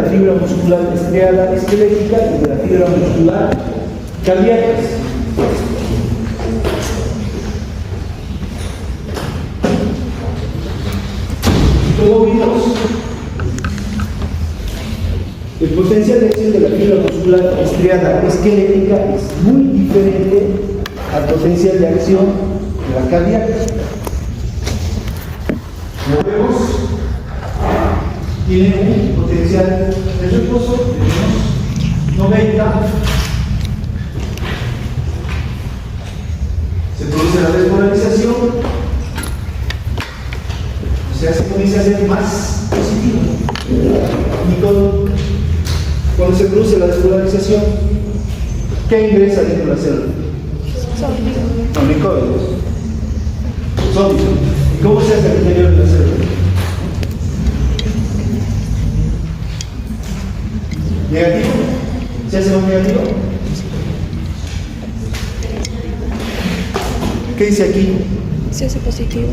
la fibra muscular estriada esquelética y de la fibra muscular cardíaca. Como vimos, el potencial de acción de la fibra muscular estriada esquelética es muy diferente al potencial de acción de la cardíaca. Como vemos, tiene un potencial de reposo de menos 90. Se produce la despolarización, o sea, se comienza a ser más positivo. Y cuando se produce la despolarización, ¿qué ingresa dentro de la célula? Son microbios. ¿Y cómo se hace el interior de la célula? ¿Negativo? ¿Se hace más negativo? ¿Qué dice aquí? Se hace positivo.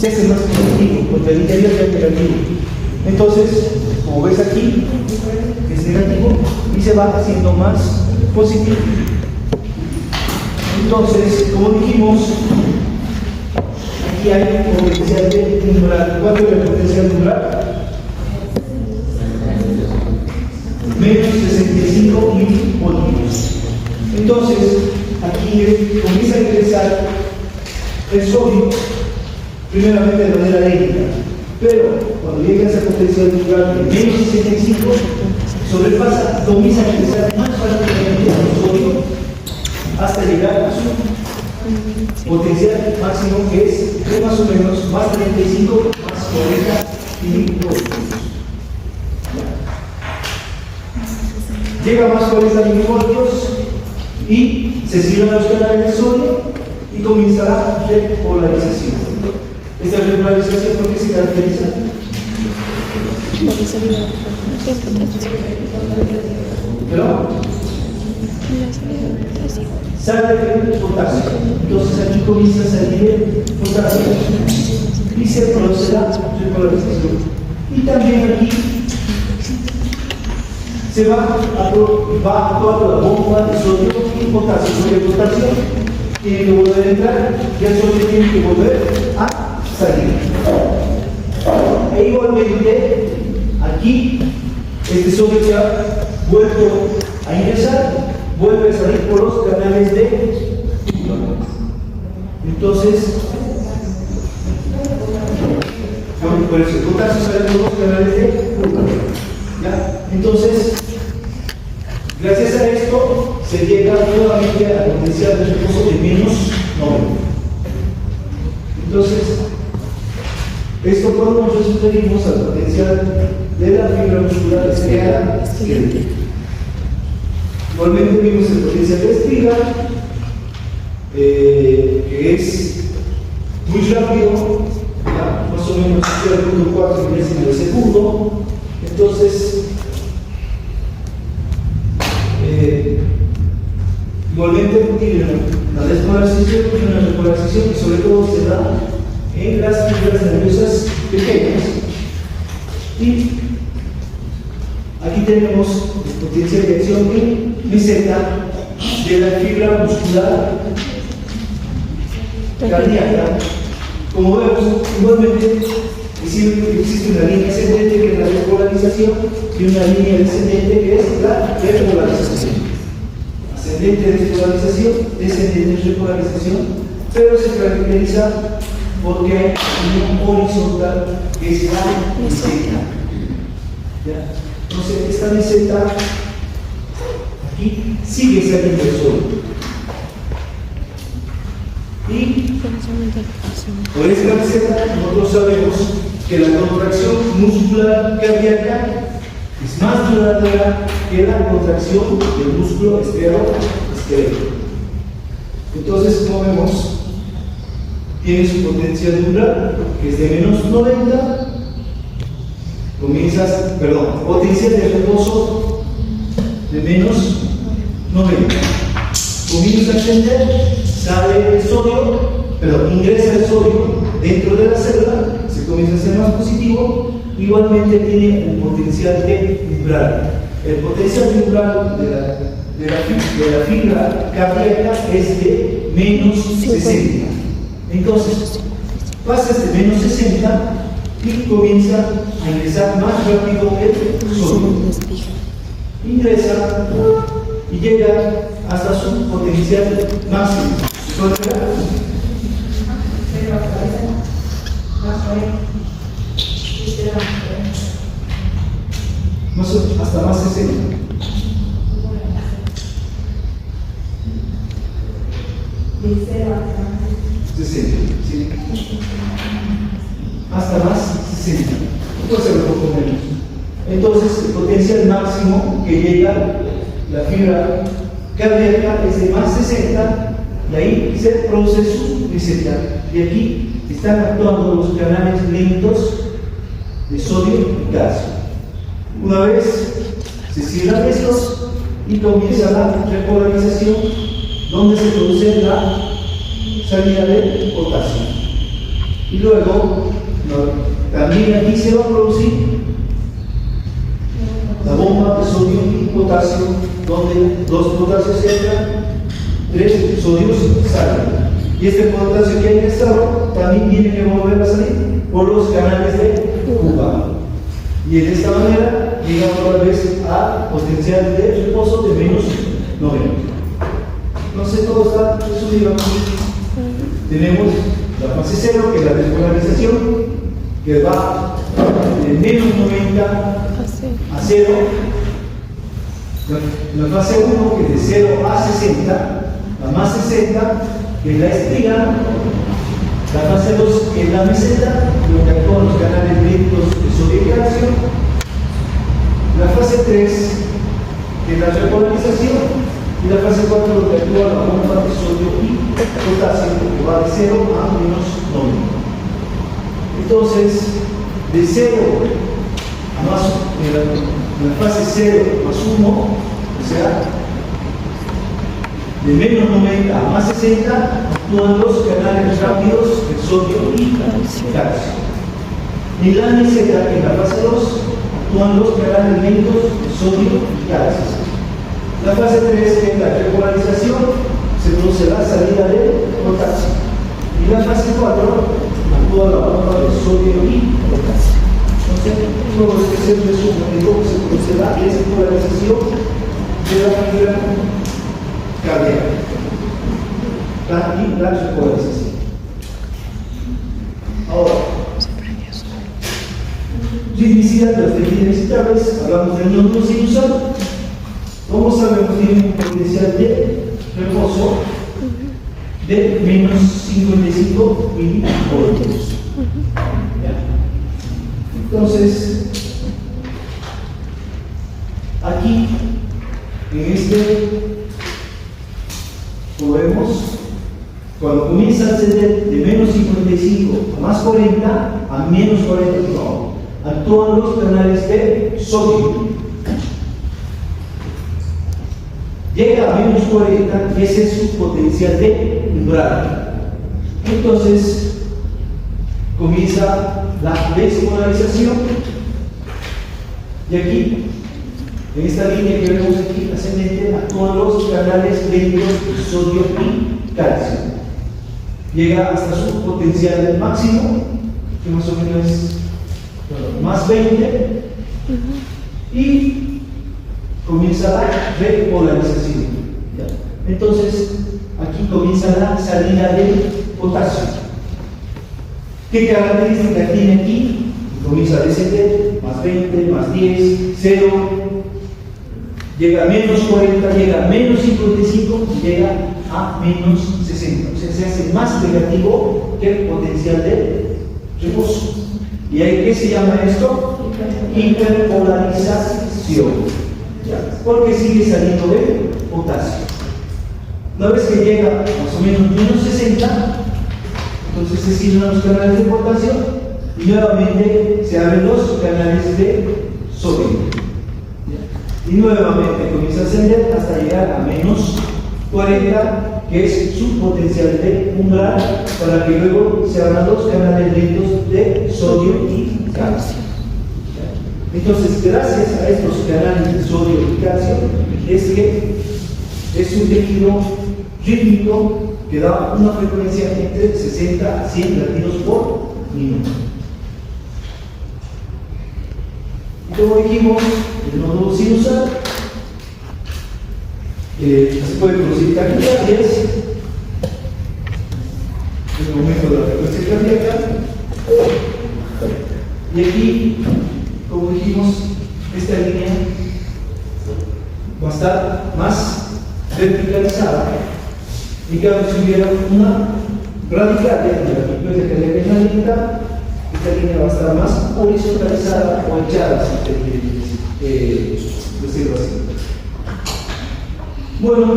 Se hace más positivo, porque el interior es negativo. Entonces, como ves aquí, es negativo y se va haciendo más positivo. Entonces, como dijimos, aquí hay un potencial de umbral. ¿Cuánto es el potencial de umbral? Menos 65 milivoltios. Entonces, aquí comienza a ingresar el sodio, primeramente de manera lenta, pero cuando llega a esa potencial de umbral de menos 65, sobrepasa, comienza a ingresar más rápidamente el sodio hasta llegar a su potencial máximo, que es de más o menos más 35 más 40 milivoltios. Llega a más 40 milivoltios y se cierran los canales de sodio y comienza la repolarización. Esta repolarización, ¿por qué se caracteriza? ¿Pero? Sale el potasio. Entonces aquí comienza a salir el potasio y se produce la repolarización. Y también aquí se va a toda la bomba de sodio y potasio. Porque el potasio tiene que volver a entrar y el sodio tiene que volver a salir. E igualmente, aquí, este sodio que ha vuelto a ingresar, vuelve a salir por los canales de entonces, por eso el potasio sale por los canales de ¿ya? Entonces, gracias a esto se llega nuevamente al potencial de reposo de menos 90. Entonces, esto cuando nos referimos al potencial de la fibra muscular estriada esquelética. Igualmente vimos el potencial de estriga, que es muy rápido, ¿ya? Más o menos 0.4 milésimas de segundo. Entonces, igualmente tiene una despolarización y una repolarización, y sobre todo se da en las fibras nerviosas pequeñas. Y aquí tenemos el potencial de acción en meseta de la fibra muscular cardíaca. Como vemos, igualmente existe una línea ascendente que es la despolarización y una línea descendente que es la repolarización. Ascendente despolarización, descendente repolarización, pero se caracteriza porque hay un horizontal que es la meseta. Entonces, esta meseta aquí sigue saliendo el sol. Y por esta meseta nosotros sabemos que la contracción muscular cardíaca es más duradera que la contracción del músculo estriado esquelético. Entonces, como vemos, tiene su potencial umbral, que es de menos 90, potencial de reposo de menos 90. Comienza a ascender, sale el sodio, ingresa el sodio dentro de la célula, se comienza a ser más positivo, igualmente tiene un potencial de umbral. El potencial de umbral de la fibra cardíaca es de menos 60. Entonces, pasa este menos 60 y comienza a ingresar más rápido el sodio. Ingresa y llega hasta su potencial máximo. Hasta más 60. Sí. Hasta más 60. Puede ser un poco menos. Entonces, el potencial máximo que llega la fibra cardíaca es de más 60, y ahí se produce su receta. Y aquí están actuando los canales lentos de sodio y calcio. Una vez se cierran estos y comienza la repolarización, donde se produce la salida del potasio. Y luego, también aquí se va a producir la bomba de sodio y potasio, donde 2 potasios entran, 3 sodios salen. Y este potasio que hay ingresado también tiene que volver a salir por los canales de Kuba. Y de esta manera llegamos otra vez a potencial de reposo de menos 90. Entonces todo está resumido aquí. Tenemos la fase 0, que es la despolarización, que va de menos 90 a 0. La fase 1, que es de 0 a 60, la más 60, que es la espiga. La fase 2, que es la meseta, donde actúan los canales lentos de sodio y calcio. La fase 3, que es la repolarización. Y la fase 4, donde actúa la bomba de sodio y potasio, que va de 0 a menos 90. Entonces, de 0 a más, en la fase 0 más 1, o sea, de menos 90 a más 60, actúan los canales rápidos de sodio y calcio. En la meseta, en la fase 2, actúan los canales lentos de sodio y calcio. La fase 3, que es la repolarización, se produce la salida de potasio. Y la fase 4, actúa la bomba de sodio y potasio. Entonces, luego se resume de cómo se produce la despolarización de la fibra cardíaca. Y la repolarización. Ahora, ritmicidad de los tejidos excitables, hablamos del nódulo sinusal. Como sabemos, tiene un potencial de reposo de menos 55 milivoltios. Entonces, aquí, en este, podemos, cuando comienza a ascender de menos 55 a más 40, a menos 40, no, actúan los canales de sodio. Llega a menos 40, y ese es su potencial de umbral. Entonces, comienza la despolarización. Y aquí, en esta línea que vemos aquí, ascendente, actúan los canales lentos de sodio y calcio. Llega hasta su potencial máximo, que más o menos es más 20, y comienza la repolarización. Entonces, aquí comienza la salida del potasio. ¿Qué característica tiene aquí? Comienza a descender, más 20, más 10, 0, llega a menos 40, llega a menos 55, llega a menos 60. O sea, se hace más negativo que el potencial de reposo. ¿Y ahí qué se llama esto? Hiperpolarización. Porque sigue saliendo de potasio. Una vez que llega más o menos menos 60, entonces se cierran los canales de potasio y nuevamente se abren los canales de sodio. Y nuevamente comienza a ascender hasta llegar a menos 40, que es su potencial de umbral, para que luego se abran los canales lentos de sodio y calcio. Entonces, gracias a estos canales de sodio y calcio, es que es un tejido rítmico que da una frecuencia entre 60 a 100 latidos por minuto. Y como dijimos, el nódulo sinusal se puede producir taquicardias en el momento de la frecuencia cardíaca. Y aquí, como dijimos, esta línea va a estar más verticalizada. Y claro, si hubiera una radical de la frecuencia cardíaca en la mitad, esta línea va a estar más horizontalizada o echada, si usted quiere decirlo así. Bueno,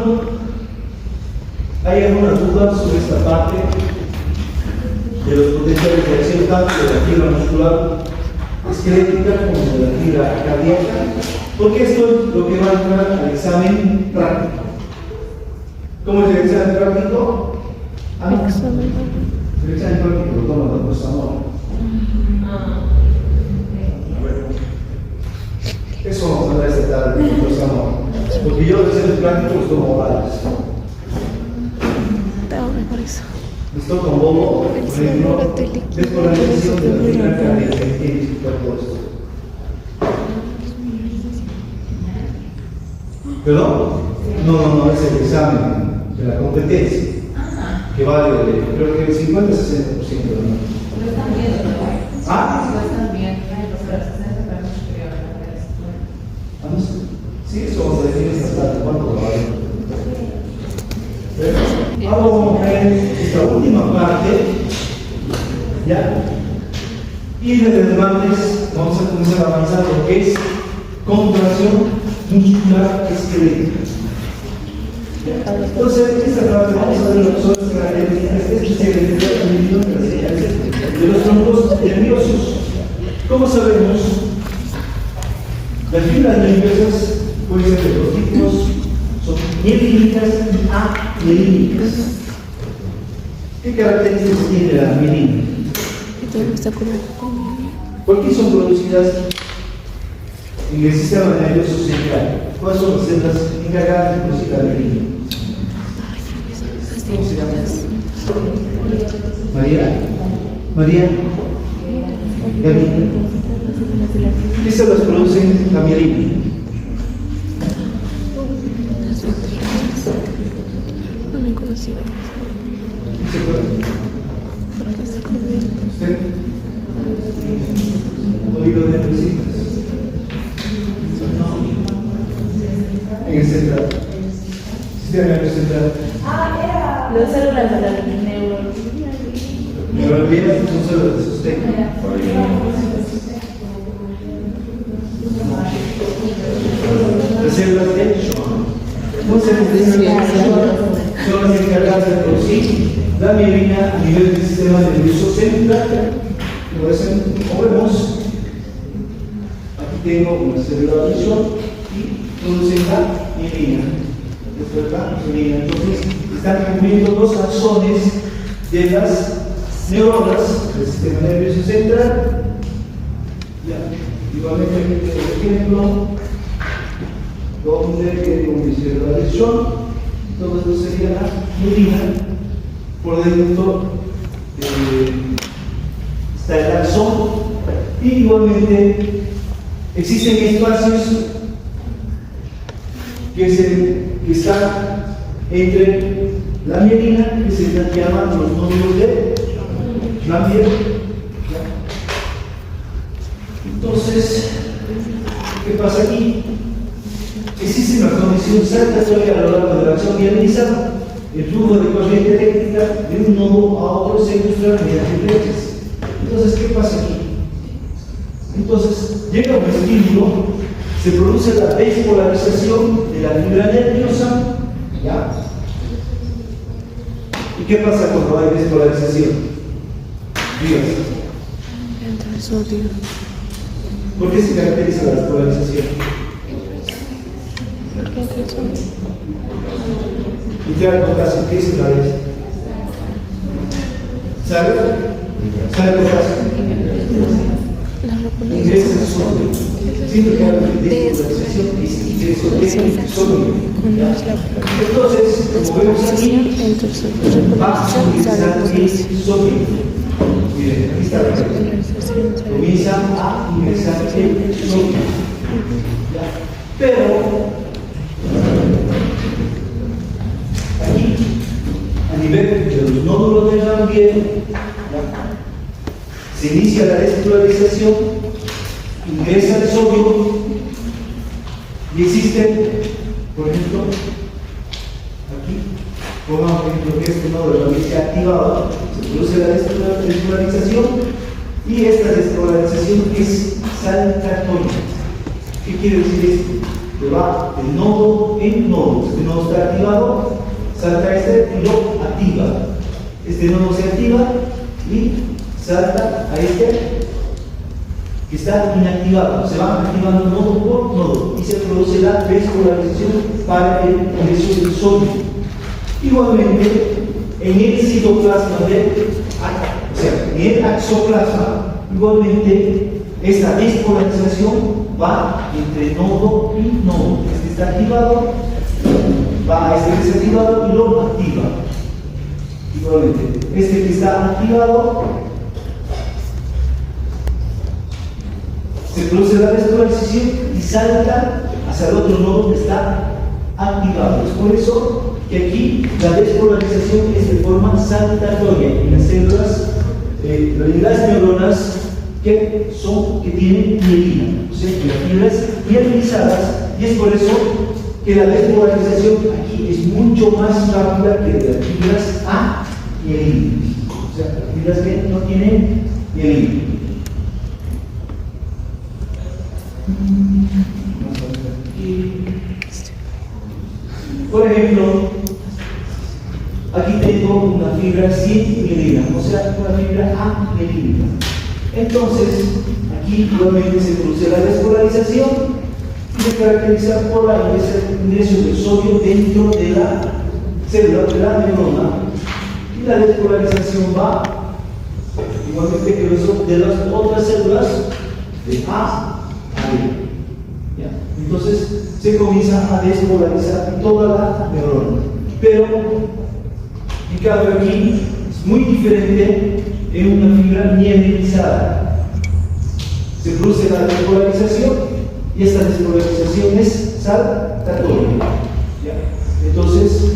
hay algunas dudas sobre esta parte de los potenciales de acción tanto de la fibra muscular esquelética como de la fibra cardíaca, porque esto es lo que va a entrar al examen práctico. ¿Cómo es el examen práctico? El examen práctico lo toma la profesora Mora. Eso vamos a hablar esta tarde, profesora Mora. Porque yo los exámenes prácticos los tomo varios. Les toca un bobo, por ejemplo, despolarización de la fibra cardíaca. Tiene que explicar todo esto. ¿Perdón? No, es el examen de la competencia, que vale, creo que el 50-60%. ¿No? ¿Ah? Sí, eso vamos a definir esta tarde. ¿Cuánto va a valer? Ahora vamos a ver esta última parte, ¿ya? Y de demandas vamos a comenzar a avanzar lo que es contracción muscular esquelética. Entonces, en esta parte vamos a ver lo que son las características de los troncos nerviosos. Como sabemos, las fibras nerviosas pueden ser de dos tipos, son mielínicas y amielínicas. ¿Qué características tiene la mielina? ¿Por qué son producidas en el sistema nervioso central? ¿Cuáles son las células encargadas de producir la mielina? ¿Cómo se llama? María. Gabriela. ¿Qué células producen la mielina? No me conocí. ¿Se acuerda? ¿Usted? ¿Oído de necesitas? En el central. Sistema nervioso central. Las células de la Neuroglias son células de sostén. Las células de Schwann. Entonces, son las encargadas de producir la mielina a nivel del sistema nervioso central. Como vemos, aquí tengo una célula visual y producen la mielina. Esto es la mielina. Entonces, están cumpliendo dos axones de las neuronas del sistema nervioso central. Igualmente, aquí tengo el ejemplo donde tengo mi célula visual. Todo esto sería la mielina. Por dentro está el axón. Y igualmente existen espacios que están entre la mielina, que se llaman los nódulos de Schlambier. Entonces, ¿qué pasa aquí? Existe una condición saltatoria a lo largo de la acción mielinizada. El flujo de corriente eléctrica de un nodo a otro se ilustra mediante flechas. Entonces, ¿qué pasa aquí? Entonces, llega un estímulo, se produce la despolarización de la fibra nerviosa, ¿ya? ¿Y qué pasa cuando hay despolarización? Dígase. Entra el sodio. ¿Por qué se caracteriza la despolarización? Porque entra el sodio. ¿Y qué acontece? ¿Qué es la vez? ¿Sabe? ¿Sabe lo que hace? La reponencia. Ingresa el sodio. siempre que hablan de despolarización es ingreso de sodio. ¿Ya? Entonces, como vemos aquí, va a ingresar el sodio. Miren, aquí está. Comienza a ingresar el sodio. ¿Ya? Pero aquí, a nivel de los nódulos del Ranvier, se inicia la despolarización, ingresa el sodio y existe, por ejemplo, aquí, pongamos por ejemplo que este nódulo también se ha activado, se produce la despolarización y esta despolarización es saltatoria. ¿Qué quiere decir esto? Que va de nodo en nodo. Este nodo está activado, salta este y lo activa. Este nodo se activa y salta a este que está inactivado. Se va activando nodo por nodo y se produce la despolarización para el ingreso del sodio. Igualmente, en el citoplasma o sea, en el axoplasma, igualmente, esta despolarización va entre nodo y nodo. Este está activado, va a este desactivado y lo activa. Igualmente, este que está activado se produce la despolarización y salta hacia el otro nodo que está activado. Es por eso que aquí la despolarización es de forma saltatoria en las células, en las neuronas que tienen mielina, o sea, las fibras mielinizadas, y es por eso que la despolarización aquí es mucho más rápida que las fibras amielinas, o sea, las fibras que no tienen mielina. Por ejemplo, aquí tengo una fibra sin mielina, o sea, una fibra amielina. Entonces, aquí nuevamente se produce la despolarización y se caracteriza por el ingreso del sodio dentro de la célula, de la neurona, y la despolarización va igualmente que de las otras células de A a B. ¿Ya? Entonces, se comienza a despolarizar toda la neurona. Pero, en cambio aquí, es muy diferente en una fibra mielinizada. Se produce la despolarización y esta despolarización es saltatoria. ¿Ya? Entonces,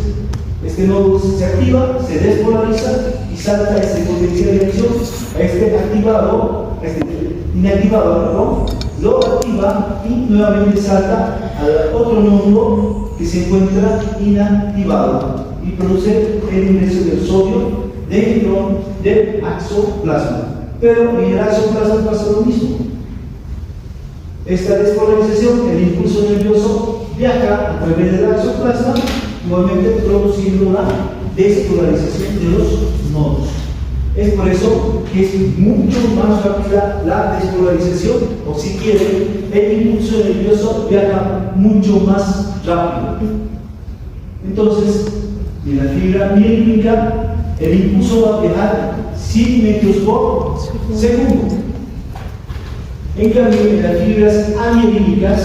este nodo se activa, se despolariza y salta este potencial de acción a este activado, a este inactivado, ¿no? Lo activa y nuevamente salta al otro nódulo que se encuentra inactivado y produce el ingreso del sodio dentro del axoplasma. Pero en el axoplasma pasa lo mismo. Esta despolarización, el impulso nervioso viaja a través del axoplasma, igualmente produciendo la despolarización de los nodos. Es por eso que es mucho más rápida la despolarización, o si quieren, el impulso nervioso viaja mucho más rápido. Entonces, en la fibra mielínica, el impulso va a viajar 100 metros por segundo. En cambio, en las fibras amielínicas,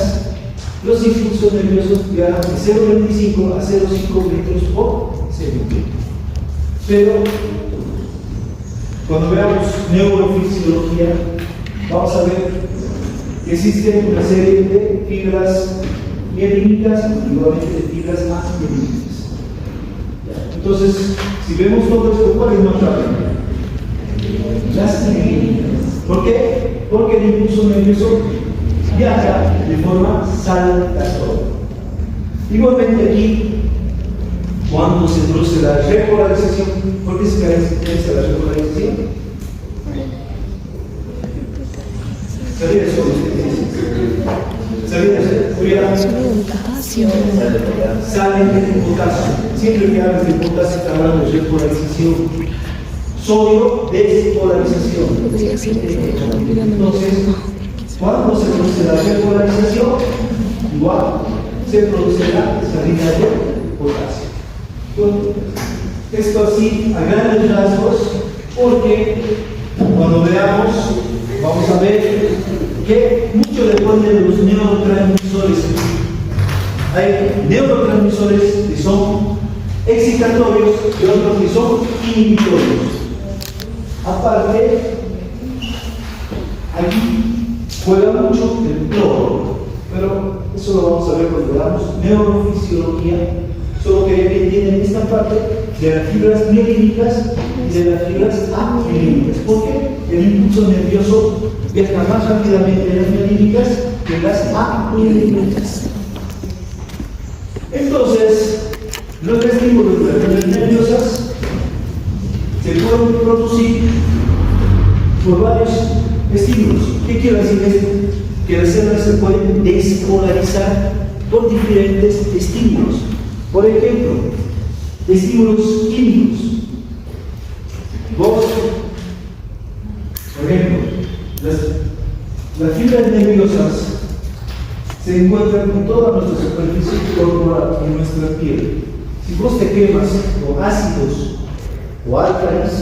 los impulsos nerviosos viajan de 0,25 a 0,5 metros por segundo. Pero, cuando veamos neurofisiología, vamos a ver que existe una serie de fibras mielínicas y igualmente de fibras amielínicas. Entonces, si vemos todo esto, ¿cuál es más rápido? Las mielínicas. ¿Por qué? Porque el impulso nervioso viaja de forma saltatoria. Igualmente aquí, cuando se produce la repolarización, ¿por qué se caracteriza la repolarización? ¿Sabía eso? ¿Sabía eso? Salen del potasio. Siempre que hablas de potasio, está hablando de repolarización. Sodio, despolarización. Entonces, cuando se produce la repolarización, igual se produce la salida de potasio. Bueno, esto así a grandes rasgos, porque cuando veamos, vamos a ver que mucho depende de los neurotransmisores. Hay neurotransmisores que son excitatorios y otros que son inhibitorios. Aparte, aquí juega mucho el cloro, pero eso lo vamos a ver cuando veamos neurofisiología. Solo quería que entiendan esta parte de las fibras mielínicas y de las fibras amielínicas, porque el impulso nervioso viaja más rápidamente en las mielínicas que en las amielínicas. Entonces, los estímulos de las fibras nerviosas se pueden producir por varios estímulos. ¿Qué quiero decir esto? Que las células se pueden despolarizar por diferentes estímulos. Por ejemplo, estímulos químicos. Por ejemplo, las fibras nerviosas se encuentran en toda nuestra superficie corporal, en nuestra piel. Si vos te quemas con ácidos o álcalis,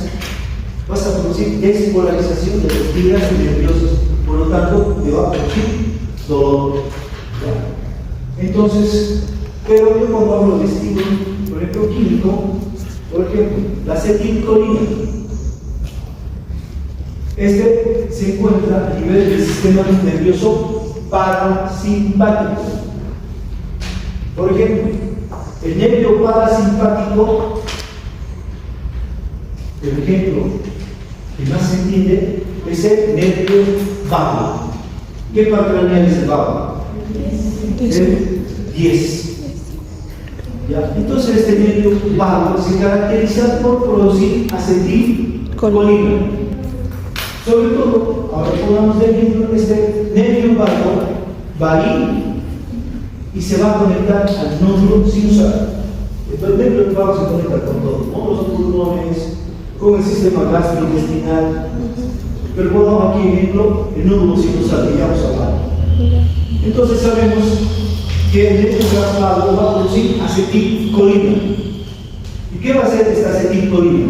vas a producir despolarización de las fibras nerviosas, por lo tanto, te va a producir dolor. Entonces, pero yo cuando hablo de estímulo, por ejemplo, químico, por ejemplo, la acetilcolina, este se encuentra a nivel del sistema nervioso parasimpático. Por ejemplo, el nervio parasimpático, el ejemplo que más se entiende es el nervio vago. ¿Qué parte craneal es el vago? El 10. ¿Ya? Entonces este nervio vago se caracteriza por producir acetilcolina. Sobre todo, ahora podamos ver este nervio vago va a ir y se va a conectar al nódulo sinusal. Entonces el nervio vago se conecta con todo, con los pulmones, con el sistema gastrointestinal. Pero pongamos aquí ejemplo el nódulo sinusal que ya vamos a hablar. Entonces sabemos que el nervio vago va a producir acetilcolina. ¿Y qué va a hacer esta acetilcolina?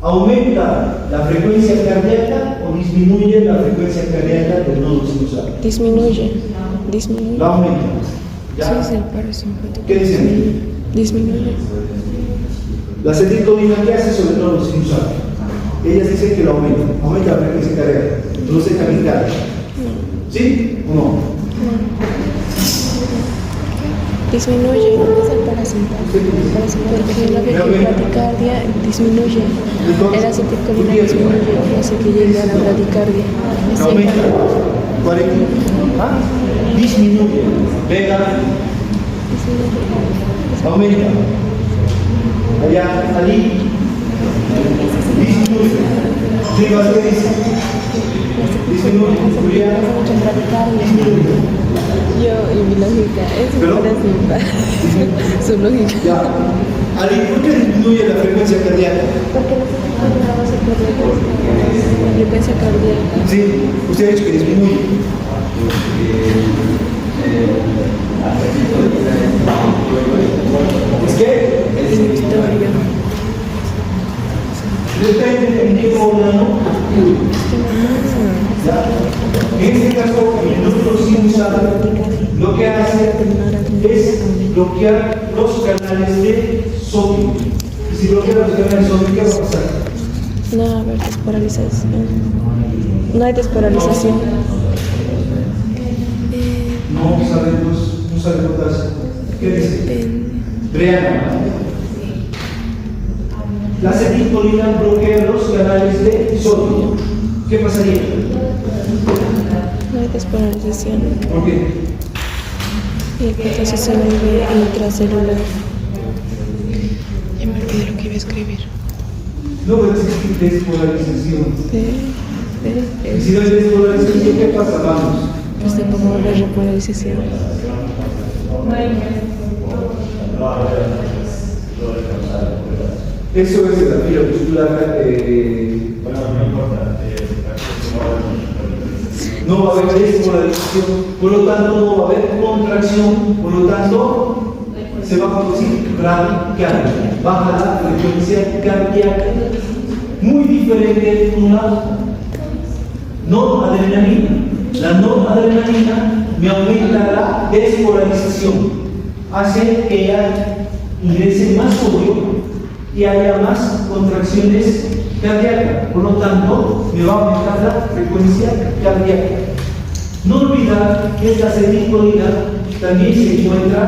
¿Aumenta la frecuencia cardíaca o disminuye la frecuencia cardíaca del nódulo sinusal? Disminuye. La aumenta. ¿Ya? Sí, es el parasimpático. ¿Qué dicen? Disminuye. La acetilcolina, ¿qué hace sobre el nódulo sinusal? Ellas dicen que lo aumenta la frecuencia cardíaca, produce taquicardia. ¿Sí o no? Disminuye, es el parasimpático. Porque la bradicardia disminuye. El acetilcolina disminuye y hace que llegue a la bradicardia. Aumenta. Disminuye. Venga. Aumenta. Allá, allí. Disminuye. ¿Sí vas a decir? Disminuye. Julián. Disminuye. Yo y mi lógica es parasimpático. Su lógica. Ya. Ali, ¿por qué disminuye la frecuencia cardíaca? Porque la frecuencia cardíaca. Sí, usted ha dicho que disminuye. ¿Es qué? Es inhibitorio. Depende en qué órgano. ¿Ya? En este caso, el nódulo sinusal lo que hace es bloquear los canales de sodio. Y si bloquea los canales de sodio, ¿qué va a pasar? No, a ver, despolarización. No hay despolarización. No sabemos, no sabe contarse. ¿Qué dice? Briana. La acetilcolina bloquea los canales de sodio. ¿Qué pasaría? No hay despolarización. ¿Por qué? Y el potasio se vuelve intracelular. Ya me olvidé lo que iba a escribir. No va a existir despolarización. Y si Sí. no hay despolarización, ¿qué pasa? Vamos. Pues te pongo la repolarización. Eso es la fibra muscular. No va a haber despolarización, por lo tanto no va a haber contracción, por lo tanto se va a producir bradicardia, baja la frecuencia cardíaca, muy diferente una noradrenalina. La noradrenalina me aumenta la despolarización, hace que ingrese más sodio y haya más contracciones cardíacas, por lo tanto me va a aumentar la frecuencia cardíaca. No olvidar que esta acetilcolina también se encuentra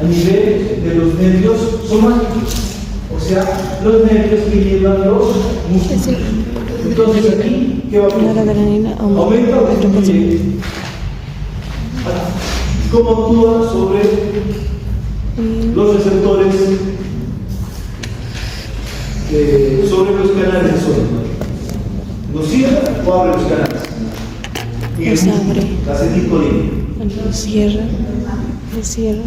a nivel de los nervios somáticos, o sea, los nervios que llevan los músculos. Entonces aquí, ¿qué va a pasar? Aumenta o disminuye. ¿Cómo actúa sobre los receptores, sobre los canales de sodio? ¿Los cierra o abre los canales? Los abre. La acetilcolina. Los cierra. Los cierra.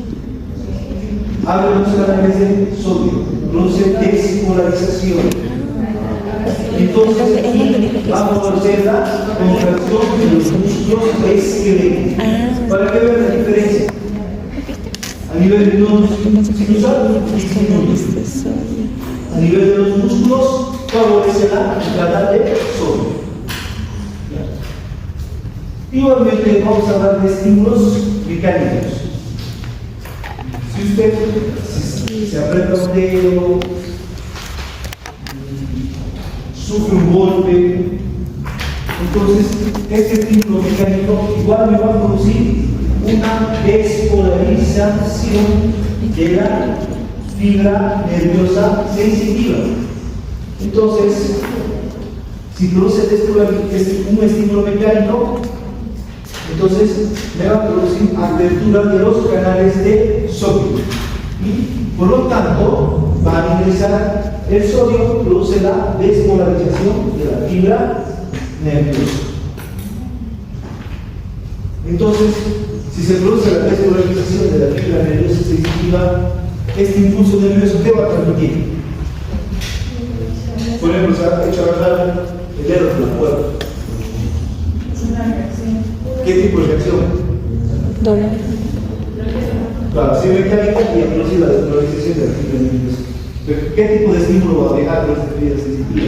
Abre los canales de sodio, produce despolarización. Entonces aquí va a producir la contracción de los músculos esqueléticos. Para que vean la diferencia. A nivel de los sinusal, a nivel de los músculos, favorece la entrada de sodio. Igualmente vamos a hablar de estímulos mecánicos. Si usted se aprieta un dedo, sufre un golpe, entonces este estímulo mecánico igual me va a producir una despolarización de la fibra nerviosa sensitiva. Entonces, si produce un estímulo mecánico, entonces me va a producir apertura de los canales de sodio y por lo tanto va a ingresar el sodio, produce la despolarización de la fibra nerviosa. Entonces, si se produce la despolarización de la fibra nerviosa sensitiva, este impulso nervioso, ¿qué va a transmitir? Por ejemplo, se ha hecho agarrar el dedo de la cuerda. ¿Qué tipo de reacción? Dolor. Claro, si mecánica y produce la despolarización de la fibra nerviosa. ¿Qué tipo de estímulo va a dejar con esta fibra sensitiva?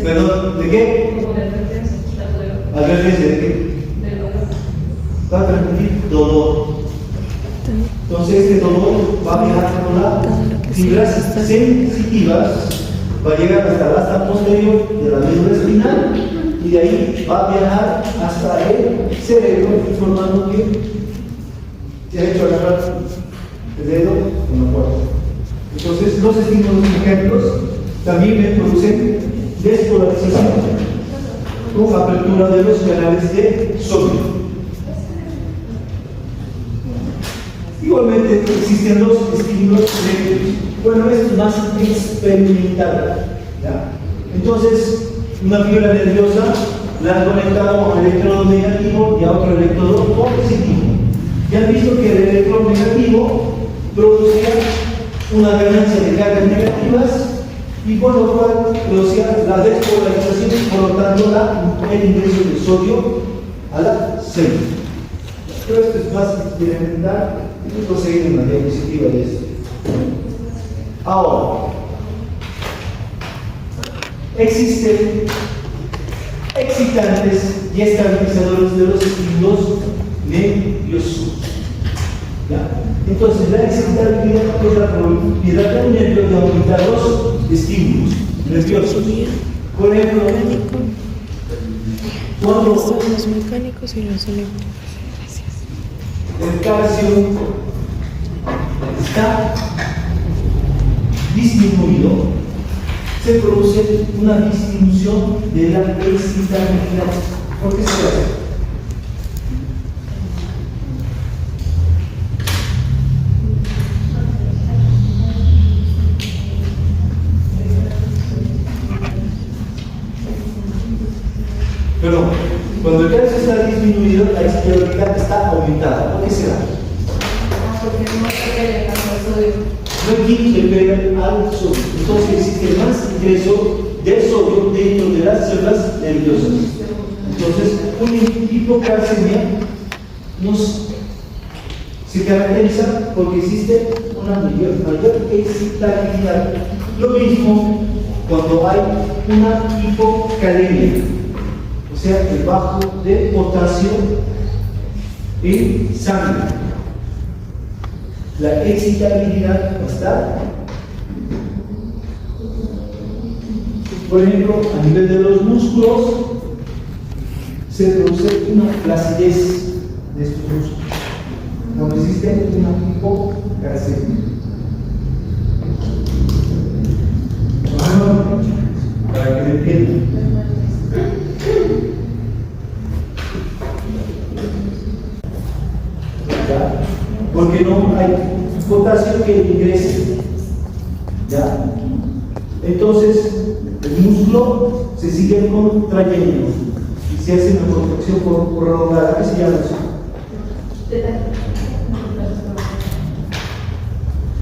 ¿Perdón? ¿De qué? ¿Advertencia de qué? Va a transmitir dolor. Entonces este dolor va a viajar con las fibras sensitivas, va a llegar hasta el asta posterior de la médula espinal y de ahí va a viajar hasta el cerebro, informando que se ha hecho agarrar el dedo con la cuerda. Entonces los estímulos mecánicos también me producen despolarización con apertura de los canales de sodio. Igualmente existen los estímulos eléctricos. Bueno, esto es más experimental, ¿ya? Entonces, una fibra nerviosa la han conectado a un electrodo negativo y a otro electrodo positivo. Ya han visto que el electrodo negativo producía una ganancia de cargas negativas y por lo cual producía la despolarización y por lo tanto el ingreso de sodio a la célula. Pero esto es más experimental y vamos a seguir en la diapositiva de esto. Ahora, existen excitantes y estabilizadores de los estímulos nerviosos. ¿Ya? Entonces, la excitabilidad es la propiedad del nervio de aumentar los estímulos nerviosos. Por ejemplo, cuando son los mecánicos y los eléctricos. el calcio está disminuido, se produce una disminución de la excitabilidad. ¿Por qué se hace? Pero cuando el calcio está disminuido, la excitabilidad está aumentada. ¿Por qué será? Porque no se quiere el sodio. No quiere beber al sodio. Entonces existe más ingreso de sodio dentro de las células nerviosas. Entonces, una hipocalcemia se caracteriza porque existe una mayor excitabilidad. Lo mismo cuando hay una hipocalemia. sea el bajo de potasio en sangre. La excitabilidad va a estar, por ejemplo, a nivel de los músculos, se produce una flacidez de estos músculos, cuando existe una hipocalcemia. Para que me entiendan. ¿Ya? Porque no hay potasio que ingrese. ¿Ya? Entonces, el músculo se sigue contrayendo y se hace una contracción prolongada. ¿Qué se llama eso?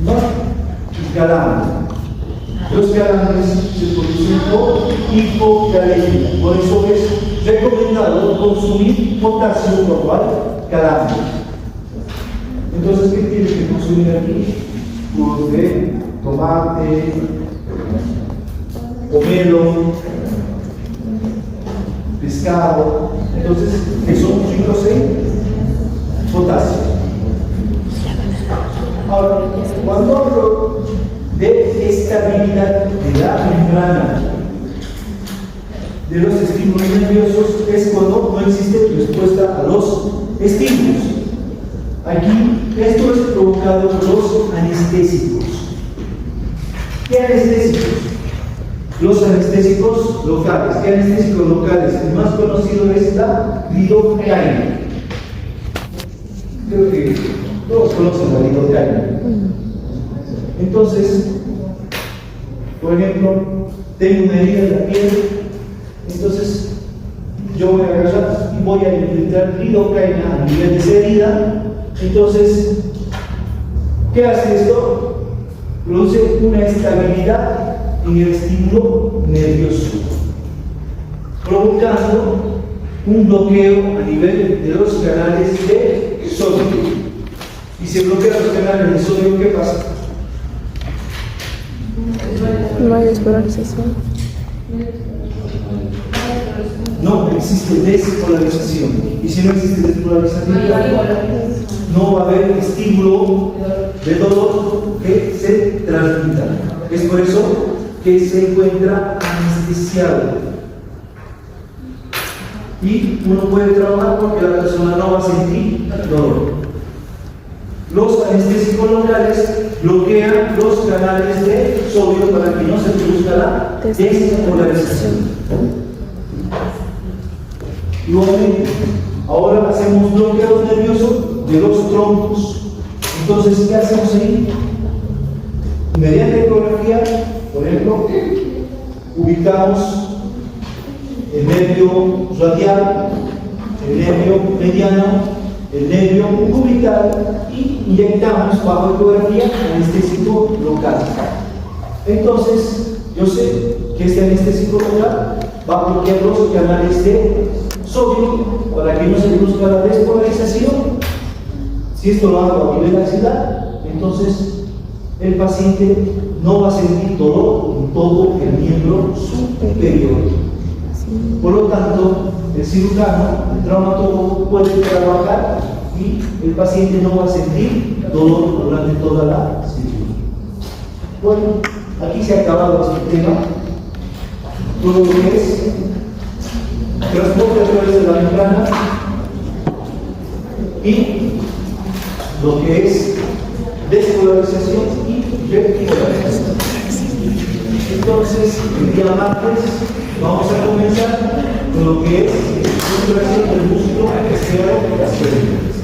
No, calambre. Los calambres se producen por hipocalemia. Por eso es recomendado consumir potasio por cual calambre. Entonces, ¿qué tienes que consumir aquí? Jugos de tomate, pomelo, pescado. Entonces, que son ricos en potasio. Ahora, cuando hablo de estabilidad de la membrana de los estímulos nerviosos, es cuando no existe respuesta a los estímulos. Aquí, esto es provocado por los anestésicos. ¿Qué anestésicos? Los anestésicos locales. ¿Qué anestésicos locales? El más conocido es la lidocaína. Creo que todos conocen la lidocaína. Entonces, por ejemplo, tengo una herida en la piel, entonces yo voy a agarrar y voy a infiltrar lidocaína a nivel de esa herida. Entonces, ¿qué hace esto? Produce una estabilidad en el estímulo nervioso, provocando un bloqueo a nivel de los canales de sodio. Y se bloquean los canales de sodio, ¿qué pasa? No hay despolarización. No existe despolarización. Y si no existe despolarización, no va a haber estímulo de dolor que se transmita. Es por eso que se encuentra anestesiado. Y uno puede trabajar porque la persona no va a sentir dolor. Los anestésicos locales bloquean los canales de sodio para que no se produzca la despolarización. Nuevamente, ahora hacemos bloqueo nervioso de los troncos. Entonces, ¿qué hacemos ahí? Mediante ecografía, por ejemplo, ubicamos el nervio radial, el nervio mediano, el nervio cubital y inyectamos bajo ecografía anestésico local. Entonces, yo sé que este anestésico local va a bloquear los canales de sodio para que no se produzca la despolarización. Si esto lo hago a nivel axilar, entonces el paciente no va a sentir dolor en todo el miembro superior. Por lo tanto, el cirujano, el traumatólogo, puede trabajar y el paciente no va a sentir dolor durante toda la cirugía. Bueno, aquí se ha acabado este tema. Todo lo que es transporte a través de la membrana y lo que es despolarización y repolarización. Entonces, el día martes vamos a comenzar con lo que es contracción del músculo externo de las piernas.